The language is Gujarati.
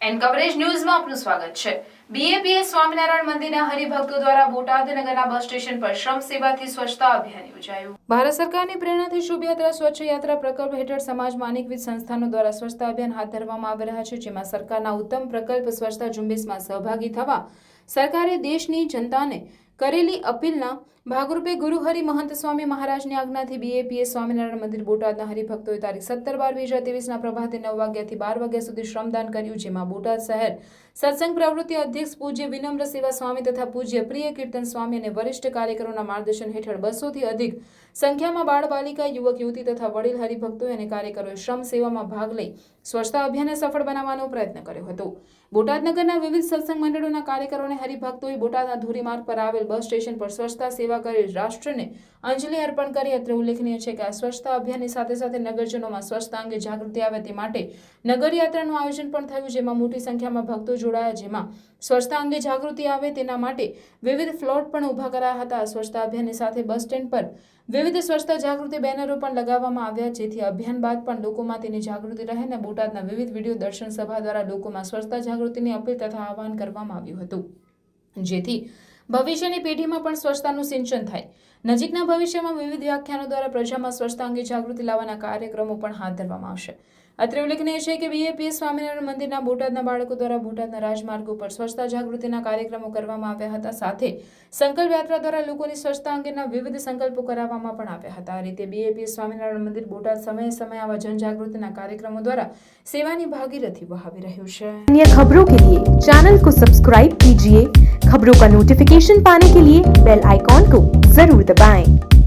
એન્ડ કવરેજ ન્યૂઝમાં આપનું સ્વાગત છે। બીએપીએસ સ્વામિનારાયણ મંદિરના હરિભક્તો દ્વારા બોટાદ નગરના બસ સ્ટેશન પર શ્રમ સેવાથી સ્વચ્છતા અભિયાન યોજાયું। ભારત સરકારની પ્રેરણાથી શુભ યાત્રા સ્વચ્છ યાત્રા પ્રકલ્પ હેઠળ સમાજમાં અનેકવિધ સંસ્થાનો દ્વારા સ્વચ્છતા અભિયાન હાથ ધરવામાં આવી રહ્યા છે, જેમાં સરકારના ઉત્તમ પ્રકલ્પ સ્વચ્છતા ઝુંબેશમાં સહભાગી થવા સરકારે દેશની જનતાને કરેલી અપીલના ભાગરૂપે ગુરુહરિ મહંત સ્વામી મહારાજની આજ્ઞાથી બીએપીએસ સ્વામિનારાયણ મંદિર બોટાદના હરિભક્તોએ તારીખ 17/12/2023ના પ્રભાતે 9 વાગ્યાથી 12 વાગ્યા સુધી શ્રમદાન કર્યું, જેમાં બોટાદ શહેર સત્સંગ પ્રવૃત્તિ અધ્યક્ષ પૂજ્ય વિનમ્ર સેવા સ્વામી તથા પૂજ્ય પ્રિય કીર્તન સ્વામી અને વરિષ્ઠ કાર્યકરોના માર્ગદર્શન હેઠળ 200 થી અધિક સંખ્યામાં બાળ બાલિકા, યુવક યુવતી તથા વડીલ હરિભક્તો અને કાર્યકરોએ શ્રમ સેવામાં ભાગ લઈ સ્વચ્છતા અભિયાનને સફળ બનાવવાનો પ્રયત્ન કર્યો હતો। બોટાદ નગરના વિવિધ સત્સંગ મંડળોના કાર્યકરો અને હરિભક્તોએ બોટાદના ધોરીમાર્ગ પર આવેલ બસ સ્ટેશન પર સ્વચ્છતા સેવા કરી રાષ્ટ્રને અંજલિ અર્પણ કરી। અત્રે ઉલ્લેખનીય છે કે આ સ્વચ્છતા અભિયાનની સાથે સાથે નગરજનોમાં સ્વચ્છતા અંગે જાગૃતિ આવે તે માટે નગર યાત્રાનું આયોજન પણ થયું, જેમાં મોટી સંખ્યામાં ભક્તો જોડાયા, જેમાં સ્વચ્છતા અંગે જાગૃતિ આવે તેના માટે વિવિધ ફ્લોટ પણ ઊભા કરાયા હતા। સ્વચ્છતા અભિયાનની સાથે બસ સ્ટેન્ડ પર વિવિધ સ્વચ્છતા જાગૃતિ બેનરો પણ લગાવવામાં આવ્યા, જેથી અભિયાન બાદ પણ લોકોમાં તેની જાગૃતિ રહે અને બોટાદના વિવિધ વિડીયો દર્શન સભા દ્વારા લોકોમાં સ્વચ્છતા જાગૃતિની અપીલ તથા આહવાન કરવામાં આવ્યું હતું, જેથી ભવિષ્યની પેઢીમાં પણ સ્વચ્છતાનું સિંચન થાય। નજીકના ભવિષ્યમાં વિવિધ વ્યાખ્યાનો દ્વારા પ્રજામાં સ્વચ્છતા અંગે જાગૃતિ લાવવાના કાર્યક્રમો પણ હાથ ધરવામાં આવશે। અત્રે ઉલ્લેખનીય છે કે બીએપીએસ સ્વામિનારાયણ મંદિરના બોટાદના બાળકો દ્વારા બોટાદના રાજમાર્ગો પર સ્વચ્છતા જાગૃતિના કાર્યક્રમો કરવામાં આવ્યા હતા, સાથે સંકલ્પ યાત્રા દ્વારા લોકોની સ્વચ્છતા અંગેના વિવિધ સંકલ્પો કરાવવામાં પણ આવ્યા હતા। આ રીતે બીએપીએસ સ્વામિનારાયણ મંદિર બોટાદ સમયે સમયે આવા જનજાગૃતિના કાર્યક્રમો દ્વારા સેવાની ભાગીરથી વહાવી રહ્યું છે। अन्य खबरों के लिए चैनल को सब्सक्राइब कीजिए। खबरों का नोटिफिकेशन पाने के लिए बेल आइकॉन को जरूर दबाएं।